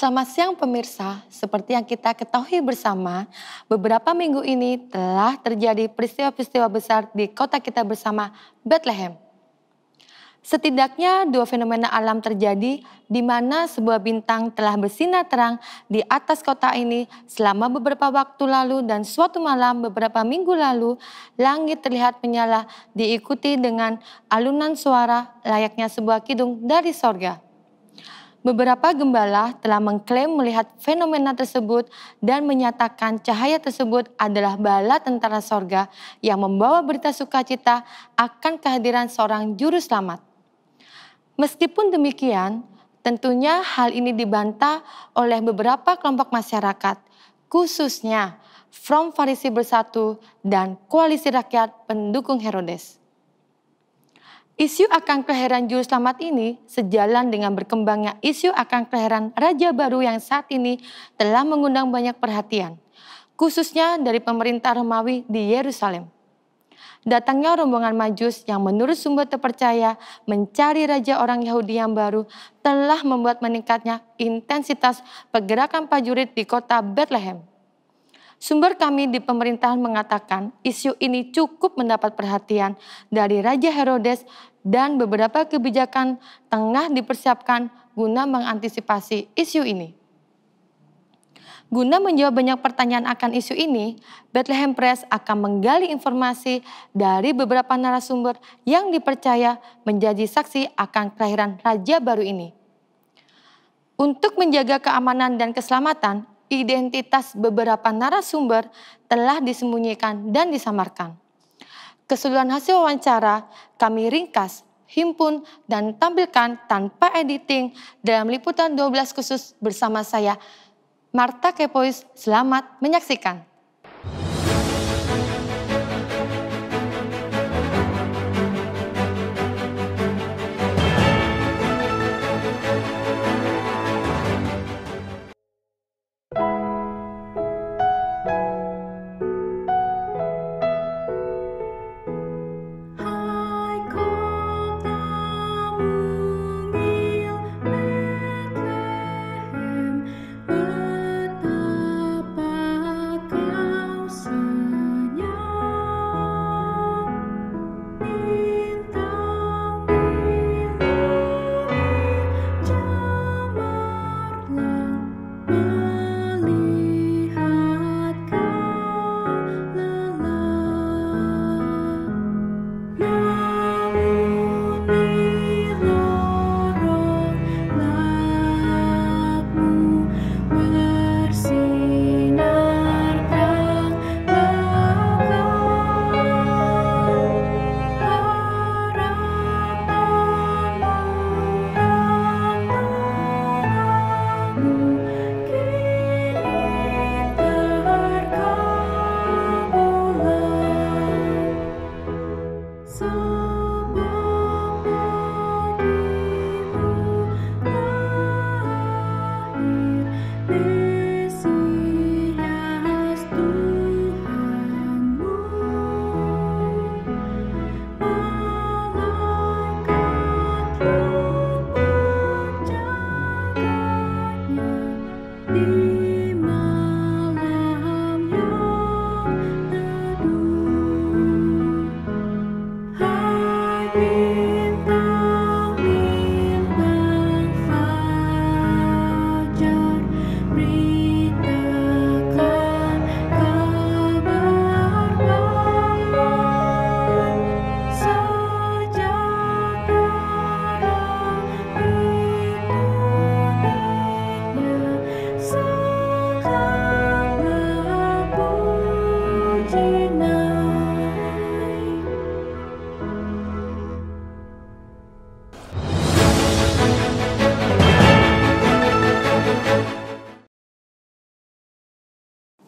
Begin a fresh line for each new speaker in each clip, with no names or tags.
Selamat siang pemirsa, seperti yang kita ketahui bersama, beberapa minggu ini telah terjadi peristiwa-peristiwa besar di kota kita bersama, Bethlehem. Setidaknya dua fenomena alam terjadi di mana sebuah bintang telah bersinar terang di atas kota ini selama beberapa waktu lalu dan suatu malam beberapa minggu lalu, langit terlihat menyala diikuti dengan alunan suara layaknya sebuah kidung dari sorga. Beberapa gembala telah mengklaim melihat fenomena tersebut dan menyatakan cahaya tersebut adalah bala tentara sorga yang membawa berita sukacita akan kehadiran seorang juru selamat. Meskipun demikian, tentunya hal ini dibantah oleh beberapa kelompok masyarakat, khususnya Front Farisi Bersatu dan Koalisi Rakyat Pendukung Herodes. Isu akan kelahiran juru selamat ini sejalan dengan berkembangnya isu akan kelahiran raja baru yang saat ini telah mengundang banyak perhatian, khususnya dari pemerintah Romawi di Yerusalem. Datangnya rombongan Majus yang menurut sumber terpercaya mencari raja orang Yahudi yang baru telah membuat meningkatnya intensitas pergerakan prajurit di kota Bethlehem. Sumber kami di pemerintahan mengatakan isu ini cukup mendapat perhatian dari Raja Herodes dan beberapa kebijakan tengah dipersiapkan guna mengantisipasi isu ini. Guna menjawab banyak pertanyaan akan isu ini, Bethlehem Press akan menggali informasi dari beberapa narasumber yang dipercaya menjadi saksi akan kelahiran raja baru ini. Untuk menjaga keamanan dan keselamatan, identitas beberapa narasumber telah disembunyikan dan disamarkan. Keseluruhan hasil wawancara kami ringkas, himpun, dan tampilkan tanpa editing dalam liputan 12 khusus bersama saya, Marta Kepois. Selamat menyaksikan.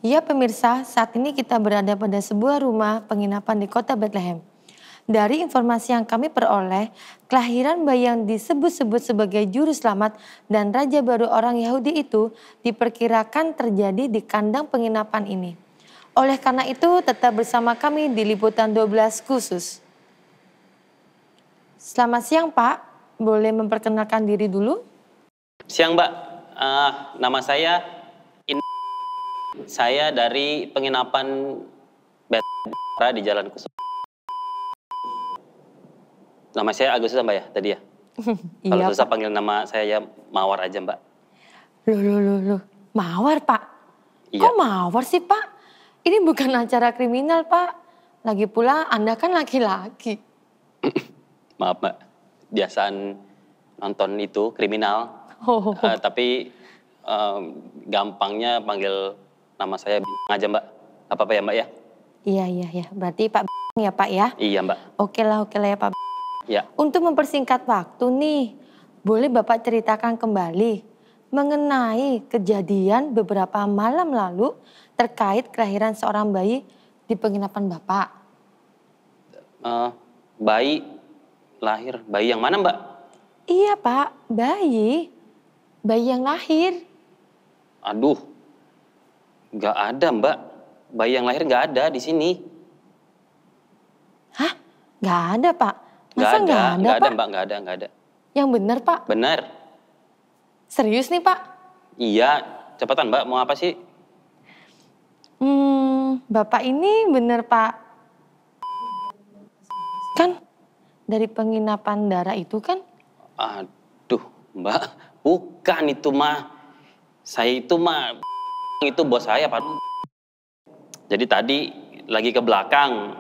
Ya pemirsa, saat ini kita berada pada sebuah rumah penginapan di kota Bethlehem. Dari informasi yang kami peroleh, kelahiran bayi yang disebut-sebut sebagai juru selamat dan raja baru orang Yahudi itu diperkirakan terjadi di kandang penginapan ini. Oleh karena itu, tetap bersama kami di Liputan 12 khusus. Selamat siang Pak, boleh memperkenalkan diri dulu?
Siang Mbak, Nama saya saya dari penginapan di Jalan Kusuma. Nama saya agak susah Mbak ya tadi ya? Kalau
Iya,
susah
Pak.
panggil nama saya ya Mawar aja Mbak.
Loh. Mawar, Pak?
Iya.
Kok mawar sih, Pak? Ini bukan acara kriminal, Pak. Lagi pula Anda kan laki-laki.
Maaf Mbak, biasaan nonton itu kriminal.
Oh.
Tapi gampangnya panggil nama saya aja Mbak. Apa-apa ya Mbak ya?
Iya. Berarti Pak ya, Pak ya?
Iya Mbak.
Oke lah ya, Pak.
Ya.
Untuk mempersingkat waktu nih, boleh Bapak ceritakan kembali mengenai kejadian beberapa malam lalu terkait kelahiran seorang bayi di penginapan Bapak.
Bayi lahir, bayi yang mana Mbak?
Iya Pak, bayi yang lahir.
Aduh, nggak ada Mbak. Bayi yang lahir nggak ada di sini.
Hah? Nggak ada Pak? Masa nggak ada Pak?
Mbak, nggak ada.
Yang benar Pak?
Benar.
Serius nih Pak?
Iya, cepetan Mbak, mau apa sih?
Bapak ini benar Pak? Kan dari penginapan darah itu kan?
Aduh Mbak, bukan itu mah. Saya itu mah, itu bos saya Pak. Jadi tadi lagi ke belakang,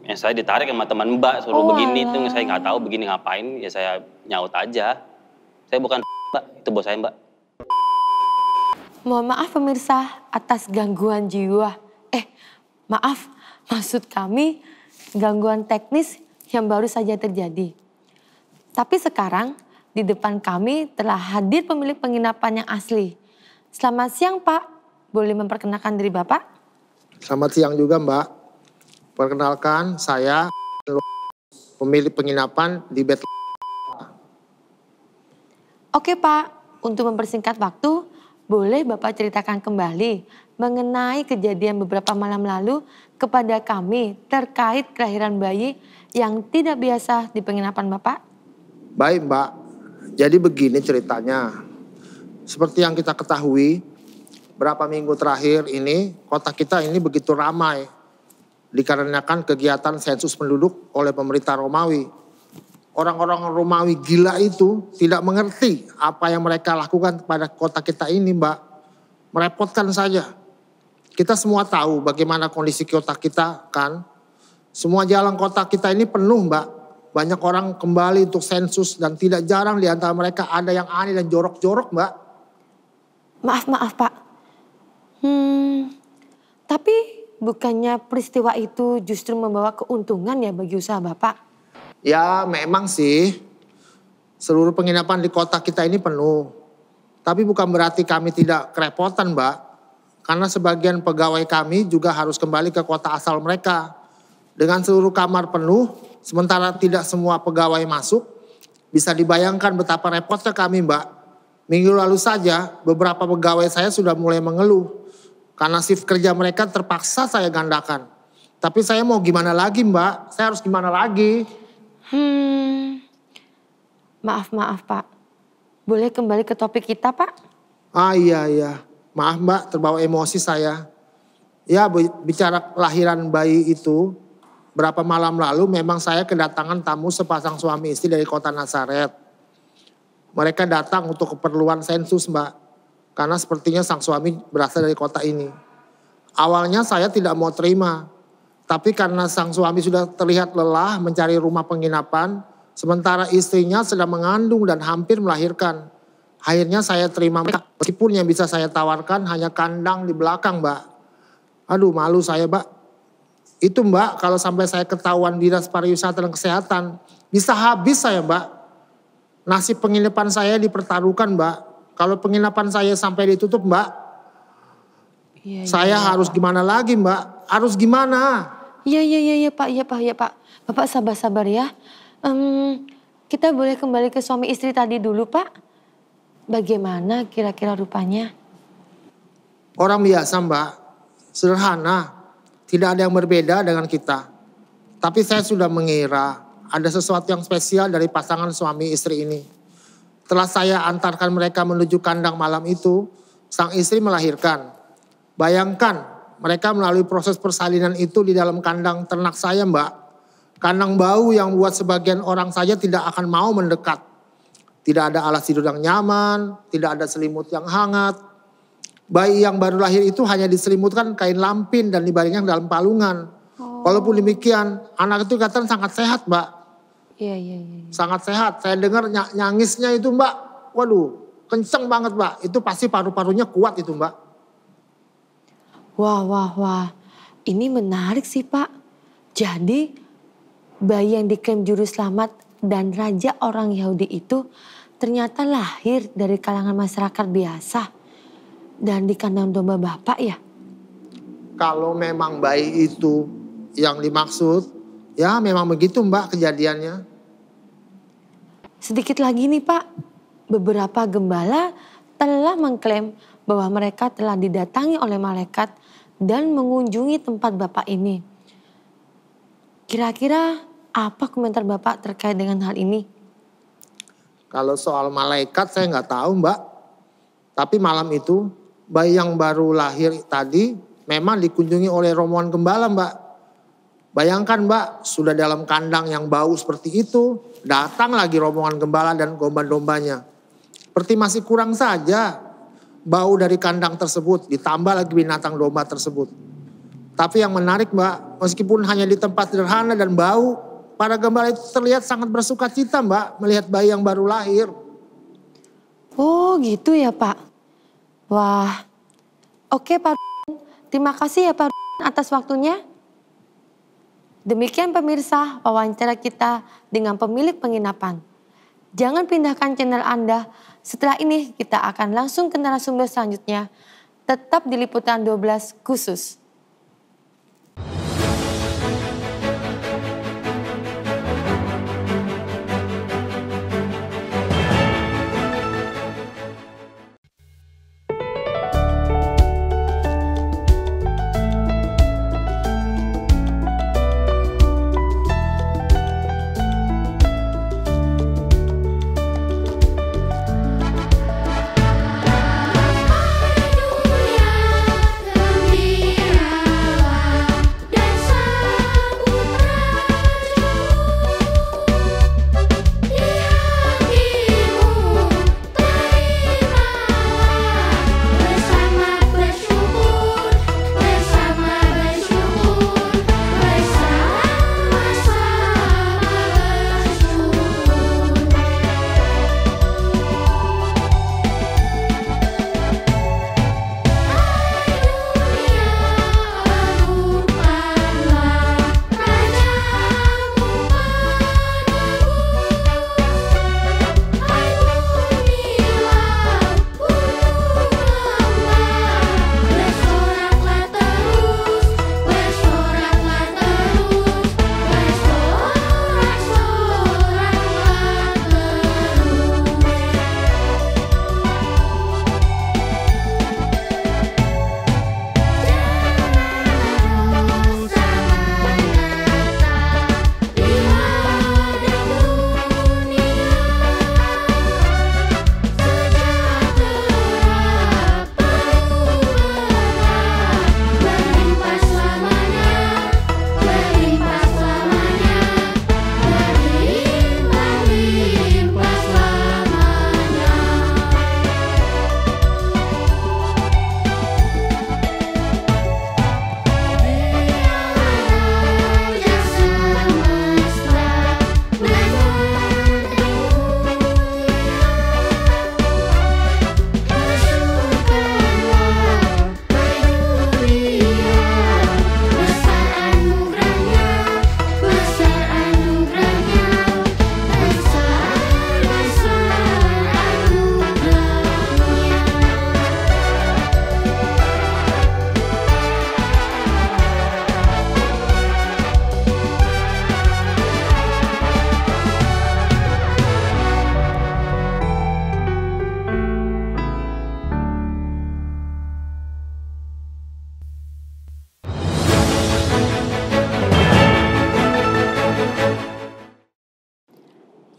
ya saya ditarik sama teman Mbak, suruh begini, itu saya nggak tahu begini ngapain, ya saya nyaut aja. Saya bukan Mbak, itu bos saya Mbak.
Mohon maaf pemirsa atas gangguan jiwa. Maaf, maksud kami gangguan teknis yang baru saja terjadi. Tapi sekarang di depan kami telah hadir pemilik penginapan yang asli. Selamat siang Pak, boleh memperkenalkan diri Bapak?
Selamat siang juga Mbak. Perkenalkan saya pemilik penginapan di bed.
Oke Pak, untuk mempersingkat waktu, boleh Bapak ceritakan kembali mengenai kejadian beberapa malam lalu kepada kami terkait kelahiran bayi yang tidak biasa di penginapan Bapak?
Baik Mbak, jadi begini ceritanya. Seperti yang kita ketahui, berapa minggu terakhir ini kota kita ini begitu ramai dikarenakan kegiatan sensus penduduk oleh pemerintah Romawi. Orang-orang Romawi gila itu tidak mengerti apa yang mereka lakukan kepada kota kita ini Mbak. Merepotkan saja. Kita semua tahu bagaimana kondisi kota kita kan. Semua jalan kota kita ini penuh Mbak. Banyak orang kembali untuk sensus dan tidak jarang di antara mereka ada yang aneh dan jorok-jorok Mbak.
Maaf Pak. Tapi bukannya peristiwa itu justru membawa keuntungan ya bagi usaha Bapak?
Ya memang sih seluruh penginapan di kota kita ini penuh. Tapi bukan berarti kami tidak kerepotan Mbak. Karena sebagian pegawai kami juga harus kembali ke kota asal mereka. Dengan seluruh kamar penuh, sementara tidak semua pegawai masuk, bisa dibayangkan betapa repotnya kami Mbak. Minggu lalu saja beberapa pegawai saya sudah mulai mengeluh. Karena shift kerja mereka terpaksa saya gandakan. Tapi saya mau gimana lagi Mbak? Saya harus gimana lagi?
Maaf Pak. Boleh kembali ke topik kita Pak?
Iya. Maaf Mbak, terbawa emosi saya. Ya bicara kelahiran bayi itu, berapa malam lalu memang saya kedatangan tamu sepasang suami istri dari kota Nazaret. Mereka datang untuk keperluan sensus Mbak. Karena sepertinya sang suami berasal dari kota ini. Awalnya saya tidak mau terima. Tapi karena sang suami sudah terlihat lelah mencari rumah penginapan. Sementara istrinya sedang mengandung dan hampir melahirkan. Akhirnya saya terima meskipun yang bisa saya tawarkan hanya kandang di belakang Mbak. Aduh malu saya Mbak. Itu Mbak kalau sampai saya ketahuan Dinas Pariwisata dan Kesehatan. Bisa habis saya Mbak. Nasib penginapan saya dipertaruhkan Mbak. Kalau penginapan saya sampai ditutup Mbak. Saya harus gimana lagi Mbak? Harus gimana?
Iya Pak. Bapak sabar ya. Kita boleh kembali ke suami istri tadi dulu Pak. Bagaimana kira-kira rupanya?
Orang biasa Mbak, sederhana, tidak ada yang berbeda dengan kita. Tapi saya sudah mengira ada sesuatu yang spesial dari pasangan suami istri ini. Setelah saya antarkan mereka menuju kandang malam itu, sang istri melahirkan. Bayangkan mereka melalui proses persalinan itu di dalam kandang ternak saya, Mbak. Kandang bau yang buat sebagian orang saja tidak akan mau mendekat. Tidak ada alas tidur yang nyaman, tidak ada selimut yang hangat. Bayi yang baru lahir itu hanya diselimutkan kain lampin dan dibaringkan dalam palungan. Walaupun demikian, anak itu kelihatan sangat sehat, Mbak.
Iya.
Sangat sehat. Saya dengar nyangisnya itu, Mbak. Waduh, kenceng banget, Mbak. Itu pasti paru-parunya kuat itu, Mbak.
Wah. Ini menarik sih, Pak. Jadi bayi yang diklaim juru selamat dan raja orang Yahudi itu ternyata lahir dari kalangan masyarakat biasa dan di kandang domba Bapak ya?
Kalau memang bayi itu yang dimaksud, ya memang begitu, Mbak, kejadiannya.
Sedikit lagi nih, Pak. Beberapa gembala telah mengklaim bahwa mereka telah didatangi oleh malaikat dan mengunjungi tempat Bapak ini. Kira-kira apa komentar Bapak terkait dengan hal ini?
Kalau soal malaikat saya nggak tahu, Mbak. Tapi malam itu bayi yang baru lahir tadi memang dikunjungi oleh rombongan gembala, Mbak. Bayangkan, Mbak, sudah dalam kandang yang bau seperti itu, datang lagi rombongan gembala dan domba-dombanya. Seperti masih kurang saja bau dari kandang tersebut, ditambah lagi binatang domba tersebut. Tapi yang menarik, Mbak, meskipun hanya di tempat sederhana dan bau, para gembala itu terlihat sangat bersuka cita, Mbak, melihat bayi yang baru lahir.
Oh gitu ya, Pak. Wah, oke Pak. Terima kasih ya Pak atas waktunya. Demikian pemirsa wawancara kita dengan pemilik penginapan. Jangan pindahkan channel Anda. Setelah ini kita akan langsung ke narasumber selanjutnya. Tetap di Liputan 12 khusus.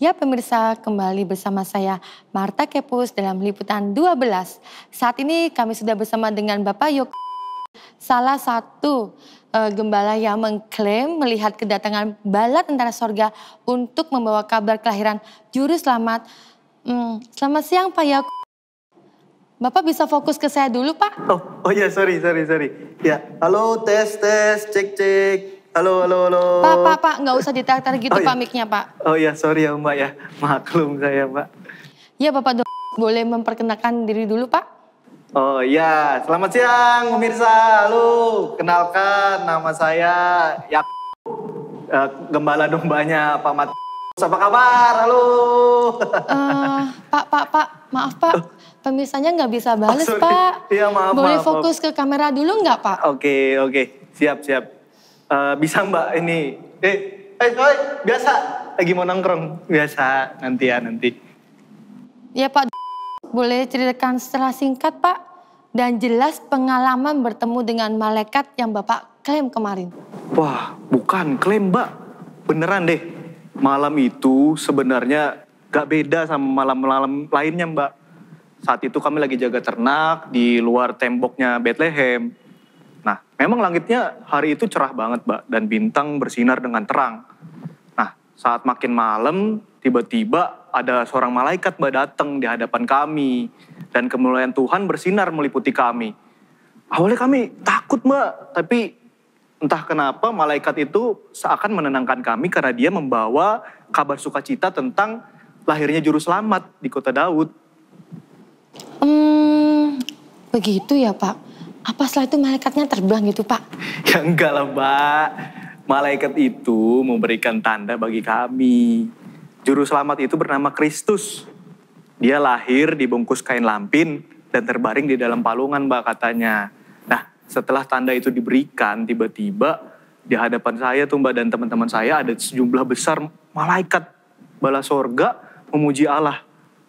Ya pemirsa, kembali bersama saya Marta Kepus dalam liputan 12. Saat ini kami sudah bersama dengan Bapak Yok, salah satu gembala yang mengklaim melihat kedatangan bala tentara sorga untuk membawa kabar kelahiran juru selamat. Selamat siang Pak Yok. Bapak bisa fokus ke saya dulu Pak?
Oh ya, sorry. Ya, halo, tes, cek. Halo.
Pak, nggak usah ditarik-tarik gitu Pak mic-nya Pak.
Oh ya, sorry ya Mbak ya, maklum saya Mbak.
Ya Bapak boleh memperkenalkan diri dulu Pak?
Oh ya, selamat siang pemirsa. Halo, kenalkan nama saya Yak, gembala dombanya Pak Mat. Apa kabar? Halo.
Pak, maaf Pak. Pemirsanya nggak bisa bales Pak.
Iya maaf.
Boleh fokus ke kamera dulu nggak Pak?
Oke. Siap. Bisa Mbak ini. Biasa. Lagi mau nongkrong. Biasa, nanti.
Ya Pak, boleh ceritakan secara singkat Pak. Dan jelas pengalaman bertemu dengan malaikat yang Bapak klaim kemarin.
Wah, bukan klaim Mbak. Beneran deh. Malam itu sebenarnya gak beda sama malam-malam lainnya Mbak. Saat itu kami lagi jaga ternak di luar temboknya Bethlehem. Nah, memang langitnya hari itu cerah banget, Mbak, dan bintang bersinar dengan terang. Nah, saat makin malam, tiba-tiba ada seorang malaikat, Mbak, datang di hadapan kami. Dan kemuliaan Tuhan bersinar meliputi kami. Awalnya kami takut, Mbak, tapi entah kenapa malaikat itu seakan menenangkan kami karena dia membawa kabar sukacita tentang lahirnya juru selamat di kota Daud.
Begitu ya Pak. Apa setelah itu malaikatnya terbang gitu Pak?
Ya enggak lah Mbak. Malaikat itu memberikan tanda bagi kami. Juru selamat itu bernama Kristus. Dia lahir dibungkus kain lampin dan terbaring di dalam palungan Mbak katanya. Nah setelah tanda itu diberikan tiba-tiba di hadapan saya tuh Mbak dan teman-teman saya ada sejumlah besar malaikat bala sorga memuji Allah.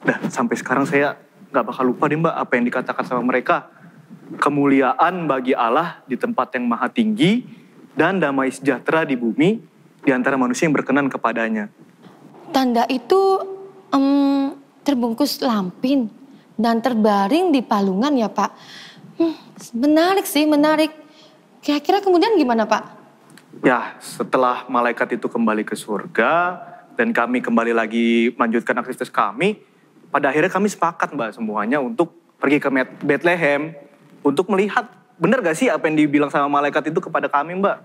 Nah sampai sekarang saya gak bakal lupa deh Mbak apa yang dikatakan sama mereka. Kemuliaan bagi Allah di tempat yang maha tinggi dan damai sejahtera di bumi di antara manusia yang berkenan kepadanya.
Tanda itu terbungkus lampin dan terbaring di palungan ya Pak. Menarik sih, menarik. Kira-kira kemudian gimana Pak?
Ya setelah malaikat itu kembali ke surga dan kami kembali lagi melanjutkan aktivitas kami, pada akhirnya kami sepakat Mbak semuanya untuk pergi ke Bethlehem untuk melihat benar gak sih apa yang dibilang sama malaikat itu kepada kami Mbak.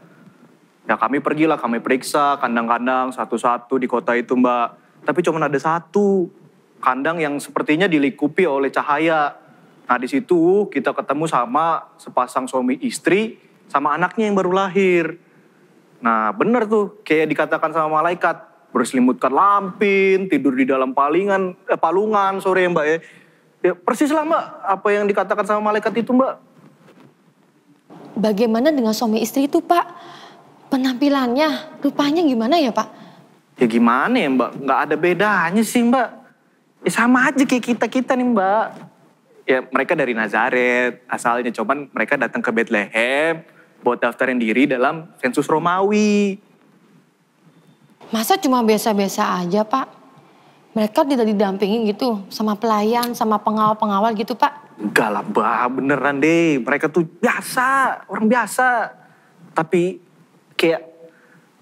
Ya kami pergilah, kami periksa kandang-kandang satu-satu di kota itu Mbak. Tapi cuma ada satu kandang yang sepertinya dilingkupi oleh cahaya. Nah di situ kita ketemu sama sepasang suami istri sama anaknya yang baru lahir. Nah benar tuh kayak dikatakan sama malaikat. Berselimutkan lampin, tidur di dalam palungan sore Mbak ya. Ya persis lah Mbak apa yang dikatakan sama malaikat itu Mbak.
Bagaimana dengan suami istri itu Pak? Penampilannya, rupanya gimana ya Pak?
Ya gimana ya Mbak, nggak ada bedanya sih Mbak. Ya sama aja kayak kita nih Mbak. Ya mereka dari Nazaret asalnya, cuman mereka datang ke Bethlehem buat daftarin diri dalam sensus Romawi.
Masa cuma biasa-biasa aja Pak? Mereka tidak didampingi gitu sama pelayan, sama pengawal-pengawal gitu Pak?
Enggak lah Mbak, beneran deh. Mereka tuh biasa, orang biasa. Tapi kayak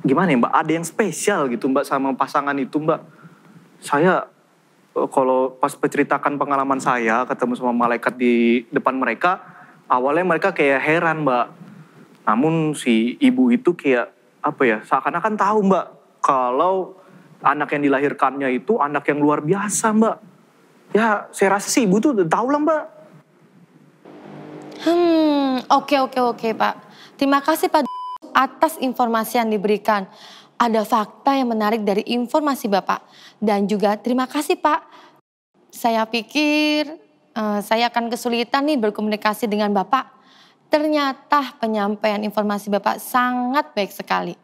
gimana ya Mbak, ada yang spesial gitu Mbak sama pasangan itu Mbak. Saya kalau pas menceritakan pengalaman saya ketemu sama malaikat di depan mereka, awalnya mereka kayak heran Mbak. Namun si ibu itu kayak apa ya, seakan-akan tahu Mbak kalau anak yang dilahirkannya itu anak yang luar biasa Mbak. Ya saya rasa sih ibu tuh udah tahu lah Mbak.
Oke Pak. Terima kasih Pak atas informasi yang diberikan. Ada fakta yang menarik dari informasi Bapak. Dan juga terima kasih Pak. Saya pikir saya akan kesulitan nih berkomunikasi dengan Bapak. Ternyata penyampaian informasi Bapak sangat baik sekali.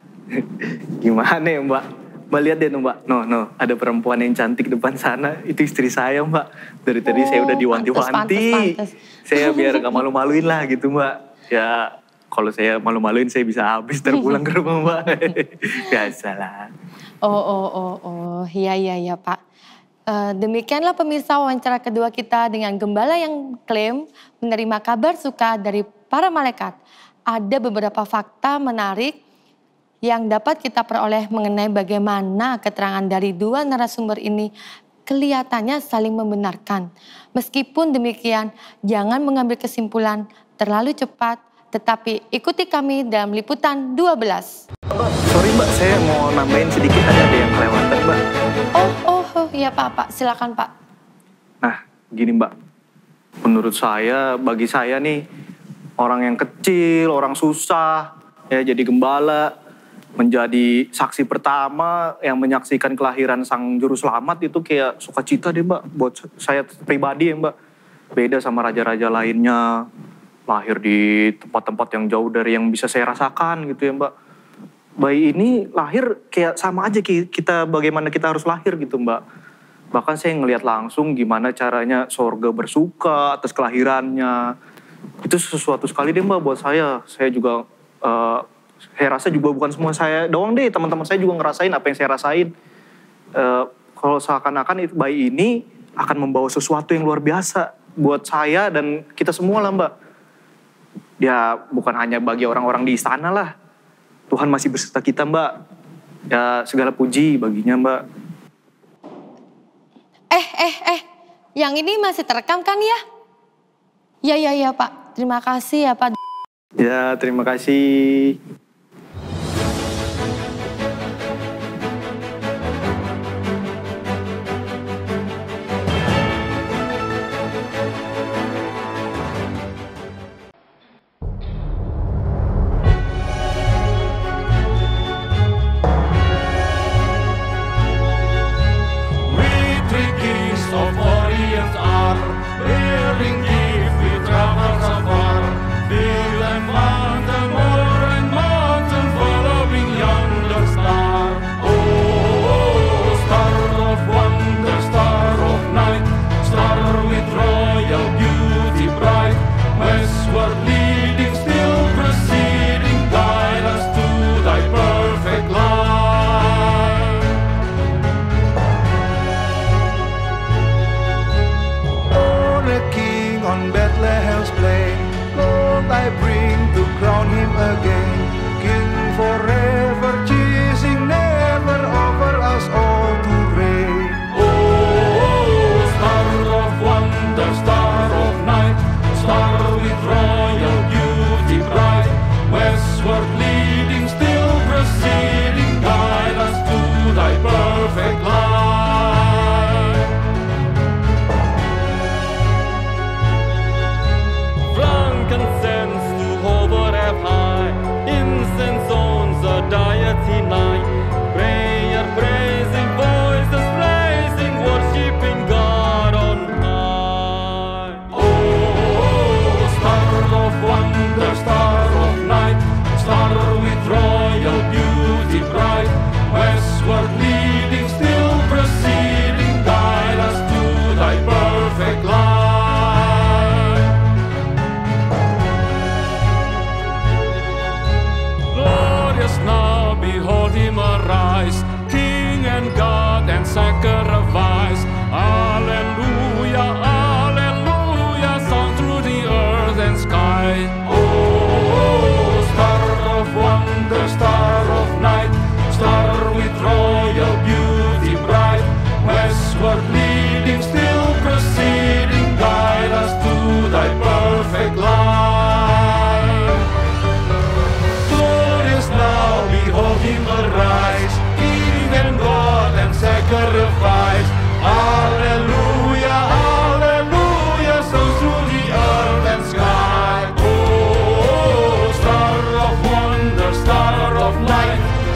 Gimana ya Mbak? Mbak lihat deh Mbak, no, ada perempuan yang cantik depan sana, itu istri saya Mbak. Dari tadi saya udah diwanti-wanti, saya biar gak malu-maluin lah gitu Mbak. Ya kalau saya malu-maluin saya bisa habis terpulang ke rumah Mbak. Biasalah.
Oh. Oh iya Pak. Demikianlah pemirsa wawancara kedua kita dengan gembala yang klaim menerima kabar suka dari para malaikat. Ada beberapa fakta menarik yang dapat kita peroleh mengenai bagaimana keterangan dari dua narasumber ini kelihatannya saling membenarkan. Meskipun demikian, jangan mengambil kesimpulan terlalu cepat, tetapi ikuti kami dalam liputan 12.
Sorry Mbak, saya mau nambahin sedikit, ada yang kelewatan Mbak.
Oh iya Pak, silakan Pak.
Nah, gini Mbak, menurut saya, bagi saya nih, orang yang kecil, orang susah, ya jadi gembala, menjadi saksi pertama yang menyaksikan kelahiran sang juru selamat itu kayak sukacita deh Mbak, buat saya pribadi ya Mbak. Beda sama raja-raja lainnya, lahir di tempat-tempat yang jauh dari yang bisa saya rasakan gitu ya Mbak. Bayi ini lahir kayak sama aja kita bagaimana kita harus lahir gitu Mbak. Bahkan saya ngelihat langsung gimana caranya sorga bersuka atas kelahirannya. Itu sesuatu sekali deh Mbak buat saya. Saya juga, saya rasa juga bukan semua saya doang deh. Teman-teman saya juga ngerasain apa yang saya rasain. Kalau seakan-akan bayi ini akan membawa sesuatu yang luar biasa buat saya dan kita semua lah Mbak. Ya bukan hanya bagi orang-orang di istana lah. Tuhan masih beserta kita Mbak. Ya segala puji baginya Mbak.
Yang ini masih terekam kan ya? Ya Pak, terima kasih ya Pak.
Ya terima kasih.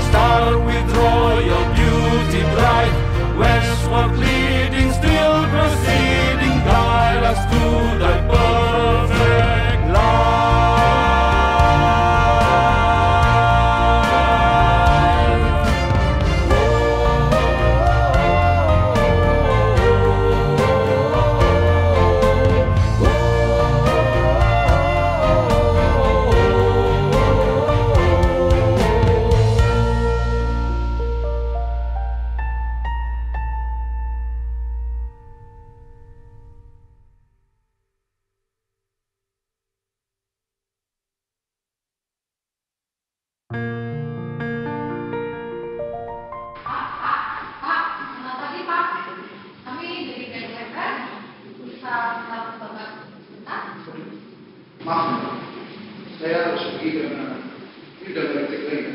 Star with royal beauty bright, westward leading Maaf, saya harus pergi karena ini udah balik lagi.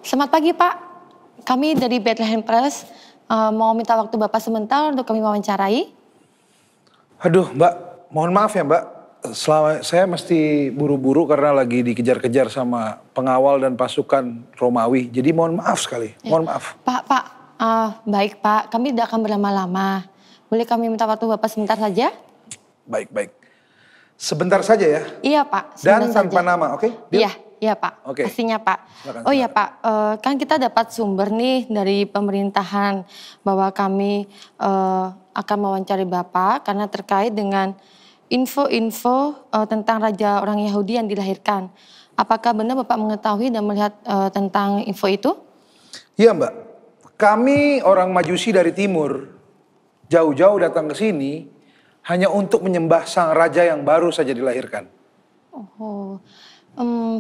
Selamat pagi Pak, kami dari Bethlehem Press mau minta waktu Bapak sebentar untuk kami wawancarai.
Aduh Mbak, mohon maaf ya Mbak. Saya mesti buru-buru karena lagi dikejar-kejar sama pengawal dan pasukan Romawi. Jadi mohon maaf sekali, mohon maaf.
Pak, baik Pak, kami tidak akan berlama-lama. Boleh kami minta waktu Bapak sebentar saja?
Baik. Sebentar saja ya?
Iya Pak,
dan
sebentar
tanpa
saja.
nama, oke?
Iya Pak,
Oke.
pastinya Pak.
Silakan,
Oh iya Pak, kan kita dapat sumber nih dari pemerintahan bahwa kami akan mewawancari Bapak karena terkait dengan info-info tentang raja orang Yahudi yang dilahirkan. Apakah benar Bapak mengetahui dan melihat tentang info itu?
Iya Mbak, kami orang Majusi dari timur jauh-jauh datang ke sini hanya untuk menyembah sang raja yang baru saja dilahirkan.
Oh,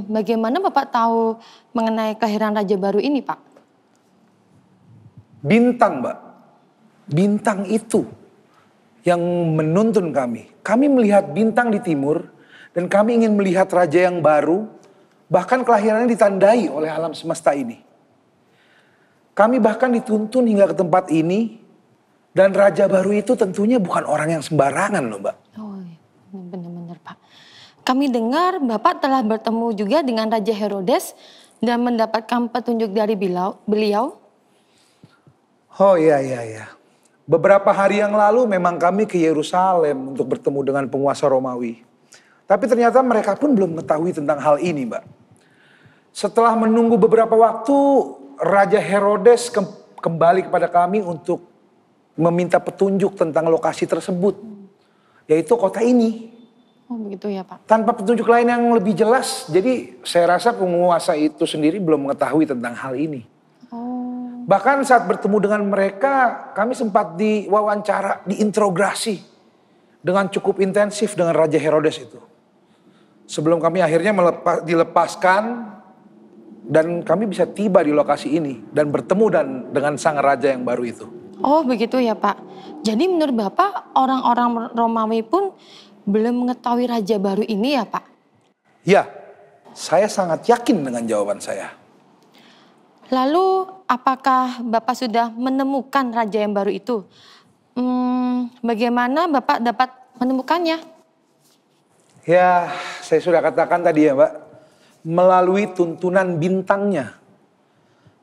bagaimana Bapak tahu mengenai kelahiran raja baru ini Pak?
Bintang Mbak, bintang itu yang menuntun kami. Kami melihat bintang di timur dan kami ingin melihat raja yang baru, bahkan kelahirannya ditandai oleh alam semesta ini. Kami bahkan dituntun hingga ke tempat ini dan raja baru itu tentunya bukan orang yang sembarangan loh Mbak.
Oh, benar-benar Pak. Kami dengar Bapak telah bertemu juga dengan Raja Herodes dan mendapatkan petunjuk dari beliau.
Oh iya. Beberapa hari yang lalu memang kami ke Yerusalem untuk bertemu dengan penguasa Romawi. Tapi ternyata mereka pun belum mengetahui tentang hal ini Mbak. Setelah menunggu beberapa waktu, Raja Herodes kembali kepada kami untuk meminta petunjuk tentang lokasi tersebut. Yaitu kota ini.
Oh begitu ya Pak.
Tanpa petunjuk lain yang lebih jelas. Jadi saya rasa penguasa itu sendiri belum mengetahui tentang hal ini.
Oh.
Bahkan saat bertemu dengan mereka, kami sempat diwawancara, diinterogasi dengan cukup intensif dengan Raja Herodes itu. Sebelum kami akhirnya dilepaskan dan kami bisa tiba di lokasi ini dan bertemu dengan sang raja yang baru itu.
Oh begitu ya Pak. Jadi menurut Bapak orang-orang Romawi pun belum mengetahui raja baru ini ya Pak?
Ya, saya sangat yakin dengan jawaban saya.
Lalu apakah Bapak sudah menemukan raja yang baru itu? Bagaimana Bapak dapat menemukannya?
Ya, saya sudah katakan tadi ya Mbak, melalui tuntunan bintangnya.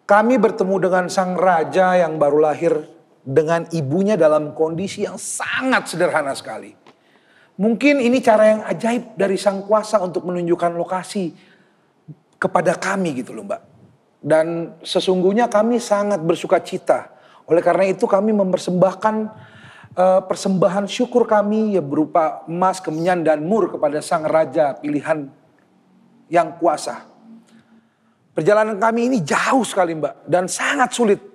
Kami bertemu dengan sang raja yang baru lahir dengan ibunya dalam kondisi yang sangat sederhana sekali. Mungkin ini cara yang ajaib dari sang kuasa untuk menunjukkan lokasi kepada kami gitu loh Mbak. Dan sesungguhnya kami sangat bersuka cita. Oleh karena itu kami mempersembahkan persembahan syukur kami ya berupa emas, kemenyan dan mur kepada sang raja pilihan yang kuasa. Perjalanan kami ini jauh sekali Mbak dan sangat sulit.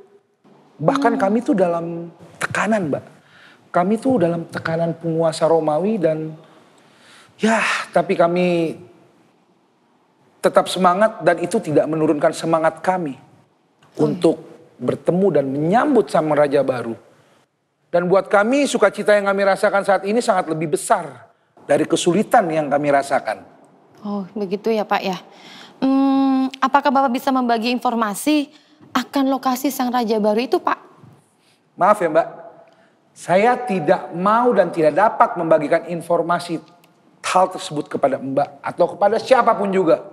Bahkan kami tuh dalam tekanan Mbak. Kami tuh dalam tekanan penguasa Romawi dan ya tapi kami tetap semangat dan itu tidak menurunkan semangat kami untuk bertemu dan menyambut sama raja baru. Dan buat kami sukacita yang kami rasakan saat ini sangat lebih besar dari kesulitan yang kami rasakan.
Oh begitu ya Pak ya. Apakah Bapak bisa membagi informasi akan lokasi sang raja baru itu Pak?
Maaf ya Mbak. Saya tidak mau dan tidak dapat membagikan informasi hal tersebut kepada Mbak atau kepada siapapun juga.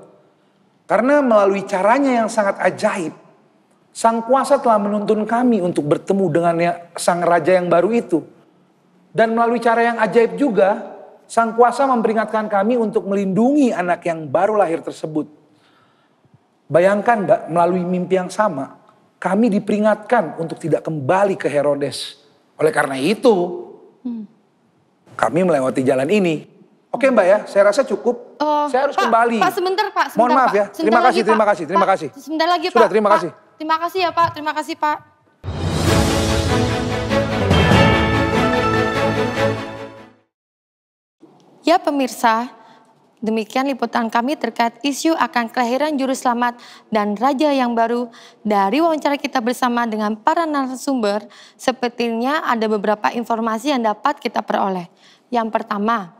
Karena melalui caranya yang sangat ajaib, sang kuasa telah menuntun kami untuk bertemu dengan sang raja yang baru itu. Dan melalui cara yang ajaib juga, sang kuasa memperingatkan kami untuk melindungi anak yang baru lahir tersebut. Bayangkan Mbak, melalui mimpi yang sama, kami diperingatkan untuk tidak kembali ke Herodes. Oleh karena itu, kami melewati jalan ini. Oke Mbak ya, saya rasa cukup. Saya harus kembali.
Pak sebentar Pak.
Mohon maaf ya, terima kasih.
Sebentar lagi
Sudah,
Pak.
terima kasih.
Terima kasih ya Pak, terima kasih Pak. Ya pemirsa, Demikian liputan kami terkait isu akan kelahiran Juru Selamat dan Raja yang baru. Dari wawancara kita bersama dengan para narasumber, sepertinya ada beberapa informasi yang dapat kita peroleh. Yang pertama,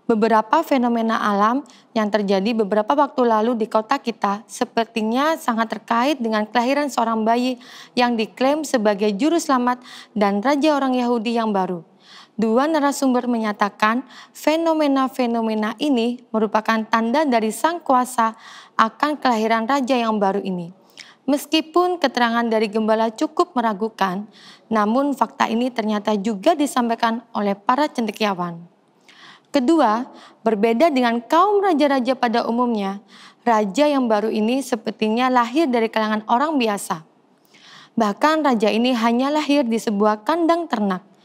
beberapa fenomena alam yang terjadi beberapa waktu lalu di kota kita sepertinya sangat terkait dengan kelahiran seorang bayi yang diklaim sebagai Juru Selamat dan Raja orang Yahudi yang baru. Dua narasumber menyatakan fenomena-fenomena ini merupakan tanda dari Sang Kuasa akan kelahiran Raja yang baru ini. Meskipun keterangan dari gembala cukup meragukan, namun fakta ini ternyata juga disampaikan oleh para cendekiawan. Kedua, berbeda dengan kaum raja-raja pada umumnya, raja yang baru ini sepertinya lahir dari kalangan orang biasa. Bahkan raja ini hanya lahir di sebuah kandang ternak.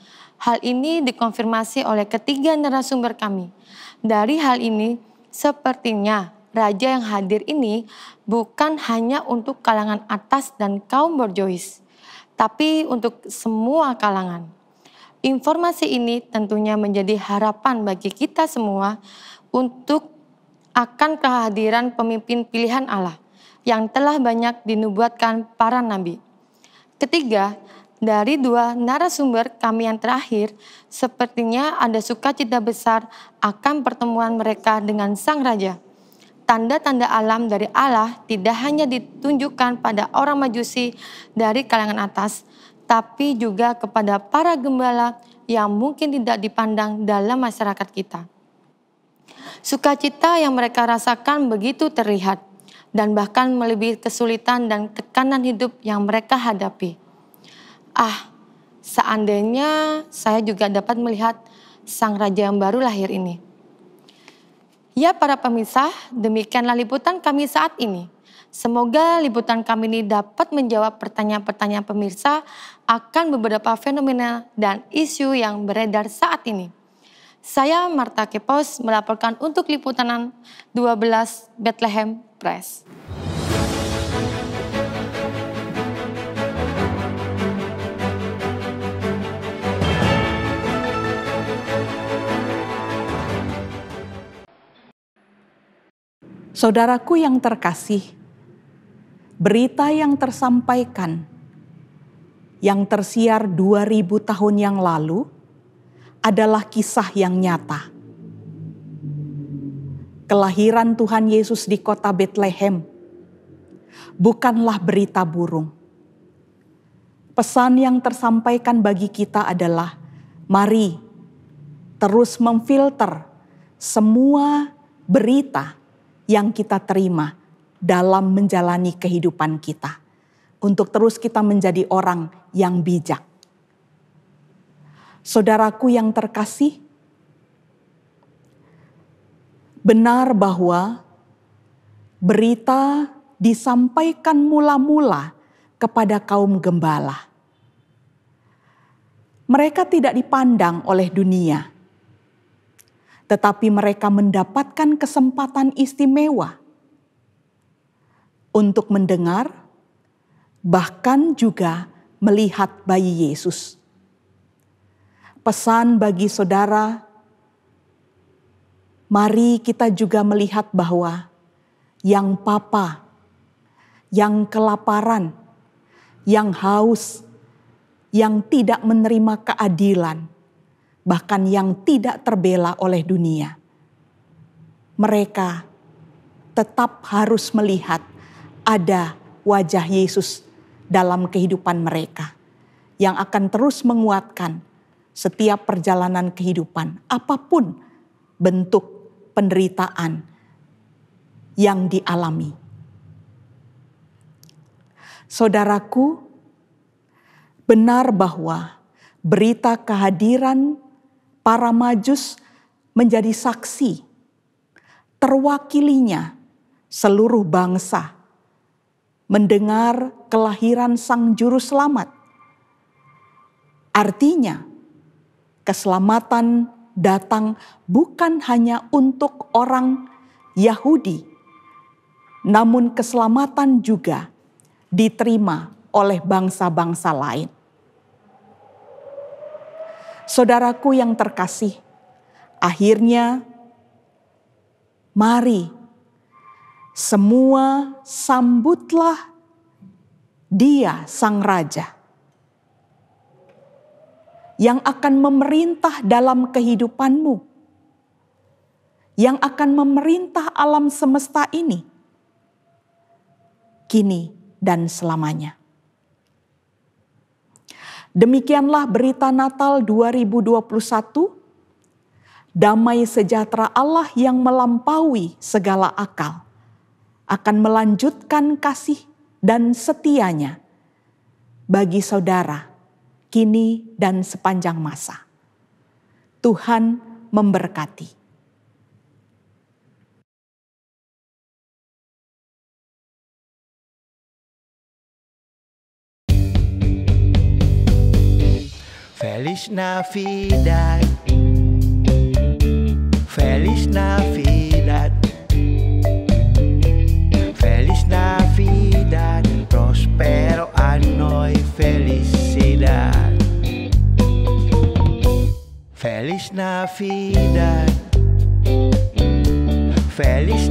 Hal ini dikonfirmasi oleh ketiga narasumber kami. Dari hal ini, sepertinya raja yang hadir ini bukan hanya untuk kalangan atas dan kaum borjuis, tapi untuk semua kalangan. Informasi ini tentunya menjadi harapan bagi kita semua untuk akan kehadiran pemimpin pilihan Allah yang telah banyak dinubuatkan para nabi. Ketiga, dari dua narasumber kami yang terakhir, sepertinya ada sukacita besar akan pertemuan mereka dengan Sang Raja. Tanda-tanda alam dari Allah tidak hanya ditunjukkan pada orang Majusi dari kalangan atas, tapi juga kepada para gembala yang mungkin tidak dipandang dalam masyarakat kita. Sukacita yang mereka rasakan begitu terlihat, dan bahkan melebihi kesulitan dan tekanan hidup yang mereka hadapi. Seandainya saya juga dapat melihat Sang Raja yang baru lahir ini. Ya para pemirsa, demikianlah liputan kami saat ini. Semoga liputan kami ini dapat menjawab pertanyaan-pertanyaan pemirsa akan beberapa fenomena dan isu yang beredar saat ini. Saya Marta Kepos melaporkan untuk liputan 12 Bethlehem Press.
Saudaraku yang terkasih, berita yang tersampaikan, yang tersiar 2000 tahun yang lalu adalah kisah yang nyata. Kelahiran Tuhan Yesus di kota Bethlehem bukanlah berita burung. Pesan yang tersampaikan bagi kita adalah, mari terus memfilter semua berita yang kita terima dalam menjalani kehidupan kita, untuk terus kita menjadi orang yang bijak. Saudaraku yang terkasih, benar bahwa berita disampaikan mula-mula kepada kaum gembala. Mereka tidak dipandang oleh dunia, tetapi mereka mendapatkan kesempatan istimewa untuk mendengar, bahkan juga melihat bayi Yesus. Pesan bagi saudara, mari kita juga melihat bahwa yang papa, yang kelaparan, yang haus, yang tidak menerima keadilan, bahkan yang tidak terbela oleh dunia, mereka tetap harus melihat ada wajah Yesus dalam kehidupan mereka yang akan terus menguatkan setiap perjalanan kehidupan, apapun bentuk penderitaan yang dialami. Saudaraku, benar bahwa berita kehadiran para Majus menjadi saksi, terwakilinya seluruh bangsa mendengar kelahiran Sang Juru Selamat. Artinya, keselamatan datang bukan hanya untuk orang Yahudi, namun keselamatan juga diterima oleh bangsa-bangsa lain. Saudaraku yang terkasih, akhirnya Mari semua sambutlah Dia Sang Raja yang akan memerintah dalam kehidupanmu, yang akan memerintah alam semesta ini, kini dan selamanya. Demikianlah berita Natal 2021, damai sejahtera Allah yang melampaui segala akal akan melanjutkan kasih dan setianya bagi saudara kini dan sepanjang masa. Tuhan memberkati.
Feliz Navidad, Feliz Navidad, Feliz Navidad, prospero anno y felicidad. Feliz Navidad, Feliz